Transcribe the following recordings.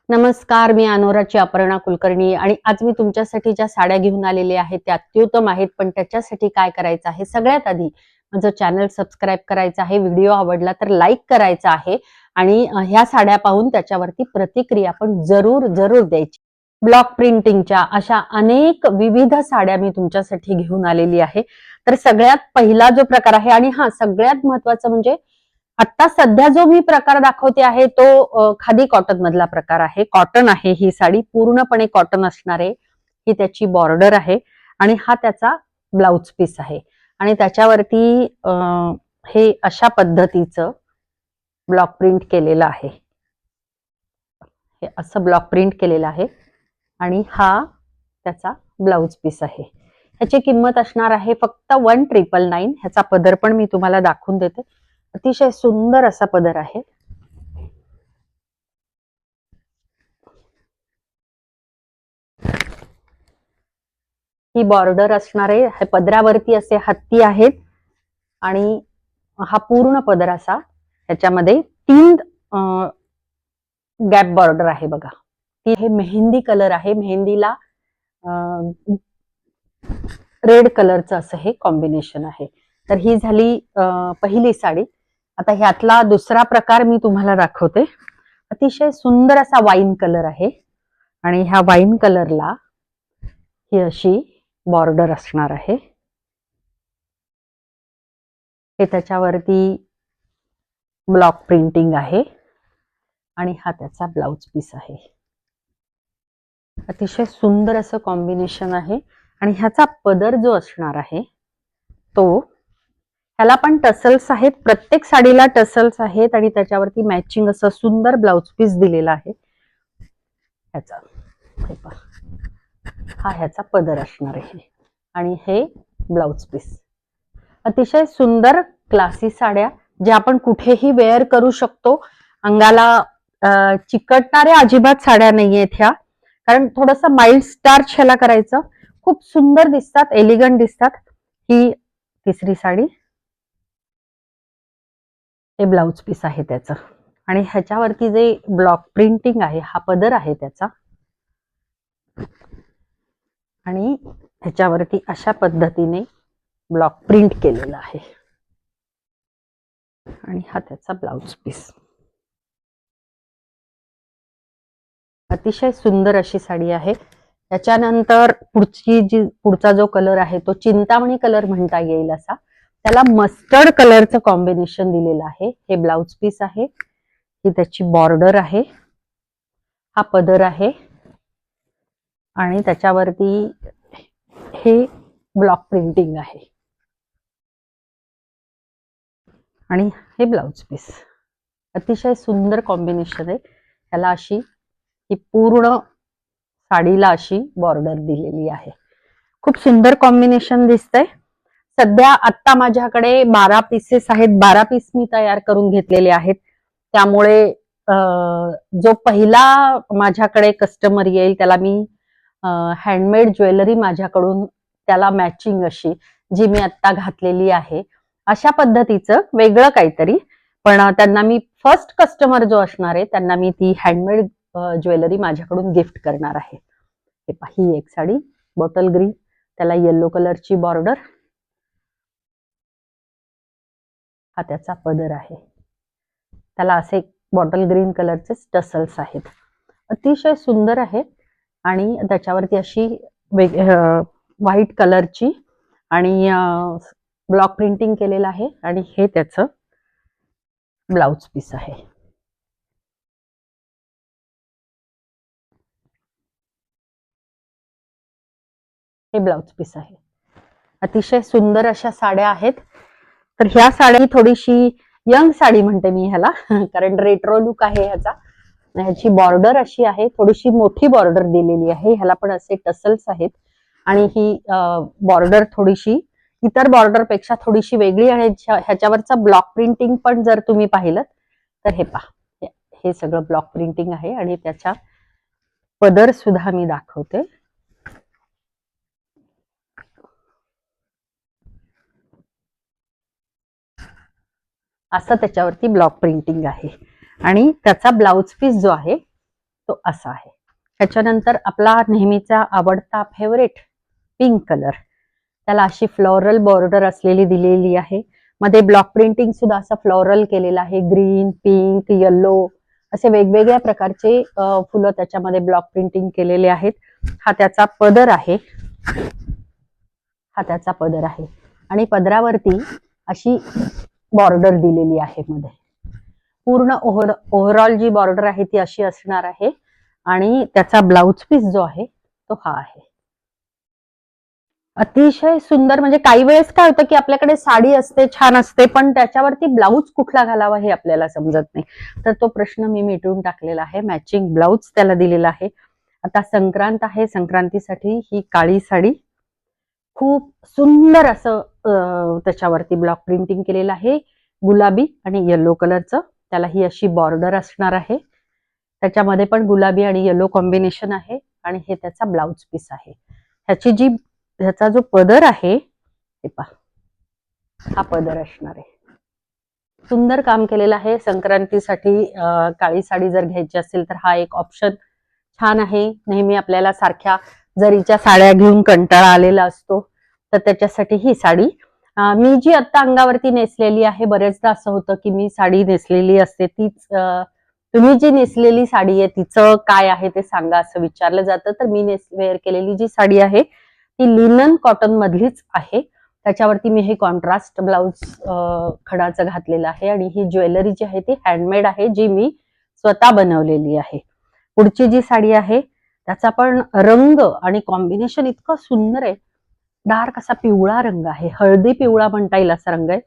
नमस्कार, मी अनोराची अपर्णा कुलकर्णी आणि आज मी तुमच्यासाठी ज्या साड्या घेऊन आलेले आहेत त्या अत्युत्तम आहेत. पण त्याच्यासाठी काय करायचं आहे, सगळ्यात आधी माझं चॅनल सबस्क्राईब करायचं आहे, व्हिडिओ आवडला तर लाईक करायचा आहे आणि ह्या साड्या पाहून त्याच्यावरती प्रतिक्रिया पण जरूर जरूर द्यायची. ब्लॉक प्रिंटिंगच्या अशा अनेक विविध साड्या मी तुमच्यासाठी घेऊन आलेली आहे. तर सगळ्यात पहिला जो प्रकार आहे आणि सगळ्यात महत्वाचं म्हणजे आता सध्या जो मी प्रकार दाखवते आहे तो खादी कॉटन मधला प्रकार आहे. कॉटन आहे ही साडी, पूर्णपणे कॉटन असणार आहे. ही त्याची बॉर्डर आहे आणि हा त्याचा ब्लाउज पीस आहे आणि त्याच्यावरती हे अशा पद्धतीचं ब्लॉक प्रिंट केलेलं आहे. हे असं ब्लॉक प्रिंट केलेलं आहे आणि हा त्याचा ब्लाउज पीस आहे. ह्याची किंमत असणार आहे फक्त 1999. ह्याचा पदर पण मी तुम्हाला दाखवून देते. अतिशय सुंदर असा पदर आहे. ही बॉर्डर असणार आहे. हे पदरावरती असे हत्ती आहेत आणि हा पूर्ण पदर असा ह्याच्यामध्ये 3 गॅप बॉर्डर आहे बघा. ती हे मेहंदी कलर आहे. मेहंदीला रेड कलरचं असं हे कॉम्बिनेशन आहे. तर ही झाली पहिली साडी. आता ह्यातला दुसरा प्रकार मी तुम्हाला दाखवते. अतिशय सुंदर असा वाईन कलर आहे आणि ह्या वाईन कलरला ही अशी बॉर्डर असणार आहे. हे त्याच्यावरती ब्लॉक प्रिंटिंग आहे आणि हा त्याचा ब्लाउज पीस आहे. अतिशय सुंदर असं कॉम्बिनेशन आहे आणि ह्याचा पदर जो असणार आहे तो, ह्याला पण टसल्स आहेत. प्रत्येक साडीला टसल्स आहेत आणि त्याच्यावरती मॅचिंग असं सुंदर ब्लाउज पीस दिलेला आहे. ह्याचा हा ह्याचा पदर असणार आहे आणि हे ब्लाउज पीस. अतिशय सुंदर क्लासी साड्या ज्या आपण कुठेही वेअर करू शकतो. अंगाला चिकटणाऱ्या अजिबात साड्या नाहीयेत ह्या, कारण थोडस माइल्ड स्टार्च ह्याला करायचं. खूप सुंदर दिसतात, एलिगंट दिसतात. ही तिसरी साडी. हे ब्लाउज पीस आहे त्याचं आणि ह्याच्यावरती जे ब्लॉक प्रिंटिंग आहे, हा पदर आहे त्याचा आणि ह्याच्यावरती अशा पद्धतीने ब्लॉक प्रिंट केलेला आहे आणि हा त्याचा ब्लाउज पीस. अतिशय सुंदर अशी साडी आहे. त्याच्यानंतर पुढचा जो कलर आहे तो चिंतामणी कलर म्हणता येईल असा. त्याला मस्टर्ड कलरचं कॉम्बिनेशन दिलेलं आहे. हे ब्लाउज पीस आहे, ही त्याची बॉर्डर आहे, हा पदर आहे आणि त्याच्यावरती हे ब्लॉक प्रिंटिंग आहे आणि हे ब्लाउज पीस. अतिशय सुंदर कॉम्बिनेशन आहे. त्याला अशी ही पूर्ण साडीला अशी बॉर्डर दिलेली आहे. खूप सुंदर कॉम्बिनेशन दिसतंय. सध्या आता माझ्याकडे 12 पीसेस आहेत. 12 पीस मी तयार करून घेतलेले आहेत. त्यामुळे जो पहिला माझ्याकडे कस्टमर येईल त्याला मी हँडमेड ज्वेलरी माझ्याकडून त्याला मॅचिंग अशी जी मी आता घातलेली आहे अशा पद्धतीचं वेगळं काहीतरी, पण त्यांना मी फर्स्ट कस्टमर जो असणार आहे त्यांना मी ती हँडमेड ज्वेलरी माझ्याकडून गिफ्ट करणार आहे. हे ही एक साडी बॉटल ग्रीन, त्याला येलो कलरची बॉर्डर, हा त्याचा पदर आहे. त्याला असे बॉटल ग्रीन कलरचे टसल्स आहेत. अतिशय सुंदर आहे आणि त्याच्यावरती अशी व्हाईट कलरची आणि ब्लॉक प्रिंटिंग केलेलं आहे आणि हे त्याचं ब्लाउज पीस आहे. हे ब्लाउज पीस आहे. अतिशय सुंदर अशा साड्या आहेत. तर ह्या साडी थोडीशी यंग साडी म्हणते मी ह्याला कारण रेट्रो लुक आहे ह्याचा. ह्याची बॉर्डर अशी आहे, थोडीशी मोठी बॉर्डर दिलेली आहे. ह्याला पण असे टसल्स आहेत आणि ही बॉर्डर थोडीशी इतर बॉर्डर पेक्षा थोडीशी वेगळी आहे. ह्याच्यावरचा ब्लॉक प्रिंटिंग पण जर तुम्ही पाहिलं तर हे पहा, हे सगळं ब्लॉक प्रिंटिंग आहे आणि त्याच्या पदर सुद्धा मी दाखवते. असं त्याच्यावरती ब्लॉक प्रिंटिंग आहे आणि त्याचा ब्लाउज पीस जो आहे तो असा आहे. त्याच्यानंतर आपला नेहमीचा आवडता फेवरेट पिंक कलर, त्याला अशी फ्लोरल बॉर्डर असलेली दिलेली आहे. मध्ये ब्लॉक प्रिंटिंग सुद्धा असं फ्लोरल केलेलं आहे. ग्रीन, पिंक, येलो असे वेगवेगळ्या प्रकारचे फुलं त्याच्यामध्ये ब्लॉक प्रिंटिंग केलेले आहेत. हा त्याचा पदर आहे. आणि पदरावरती अशी बॉर्डर दिलेली आहे. मध्ये पूर्ण ओव्हरऑल जी बॉर्डर आहे ती अशी असणार आहे. आणि त्याचा ब्लाउज पीस जो आहे तो हा आहे. अतिशय सुंदर. म्हणजे काही वेळेस काय होतं की आपल्याकडे साडी असते, छान असते, पण त्याच्यावरती ब्लाऊज कुठला घालावा हे आपल्याला समजत नाही. तर तो प्रश्न मी मिटवून टाकलेला आहे. मॅचिंग ब्लाऊज त्याला दिलेला आहे. आता संक्रांत आहे. संक्रांतीसाठी ही काळी साडी, खूप सुंदर असं त्याच्यावरती ब्लॉक प्रिंटिंग केलेलं आहे. गुलाबी आणि येलो कलरचं. त्याला ही अशी बॉर्डर असणार आहे. त्याच्यामध्ये पण गुलाबी आणि येलो कॉम्बिनेशन आहे. आणि हे त्याचा ब्लाउज पीस आहे. ह्याचा जो पदर आहे हे पहा, हा पदर असणार आहे. सुंदर काम केलेलं आहे. संक्रांतीसाठी काळी साडी जर घ्यायची असेल तर हा एक ऑप्शन छान आहे. नेहमी आपल्याला सारख्या जरीच्या साड्या घेऊन कंटाळा आलेला असतो, तर त्याच्यासाठी ही साडी मी जी आता अंगावरती नेसलेली आहे. बरेचदा असं होतं की मी साडी नेसलेली असते तीच, तुम्ही जी नेसलेली साडी आहे तिचं काय आहे ते सांगा असं विचारलं जातं. तर मी वेअर केलेली जी साडी आहे ती लिनन कॉटन मधलीच आहे. त्याच्यावरती मी हे कॉन्ट्रास्ट ब्लाउज खणाचं घातलेलं आहे. आणि ही ज्वेलरी जी आहे ती हँडमेड आहे, जी मी स्वतः बनवलेली आहे. पुढची जी साडी आहे त्याचा पण रंग आणि कॉम्बिनेशन इतकं सुंदर आहे. डार्क असा पिवळा रंग आहे, हळदी पिवळा म्हणता येईल असा रंग आहे.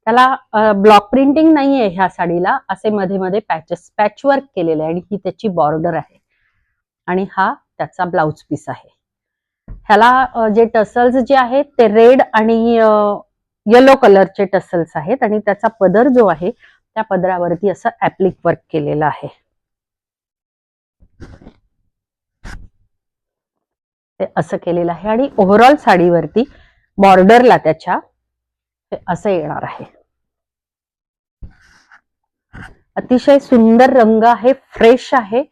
त्याला ब्लॉक प्रिंटिंग नाहीये ह्या साडीला, असे मध्ये मध्ये पॅचवर्क केलेले आहे. आणि ही त्याची बॉर्डर आहे. आणि हा त्याचा ब्लाउज पीस आहे. ह्याला जे टसल्स जे आहेत ते रेड आणि येलो कलरचे टसल्स आहेत. आणि त्याचा पदर जो आहे त्या पदरावरती असं ऍप्लिक वर्क केलेलं आहे. ते असं केलेलं आहे. आणि ओव्हरऑल साडीवरती बॉर्डरला त्याच्या असं येणार आहे. अतिशय सुंदर रंग आहे, फ्रेश आहे.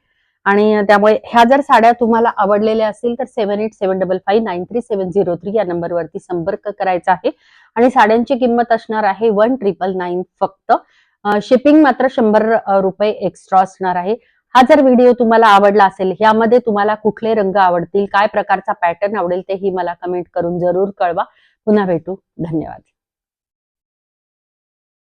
आणि त्यामुळे ह्या जर साड्या तुम्हाला आवडलेल्या असतील तर 7875593703 या नंबरवरती संपर्क करायचा आहे. आणि साड्यांची किंमत असणार आहे 1999 फक्त. शिपिंग मात्र 100 रुपये एक्स्ट्रा असणार आहे. हा जर व्हिडिओ तुम्हाला आवडला असेल, यामध्ये तुम्हाला कुठले रंग आवडतील, काय प्रकारचा पॅटर्न आवडेल तेही मला कमेंट करून जरूर कळवा. पुन्हा भेटू. धन्यवाद.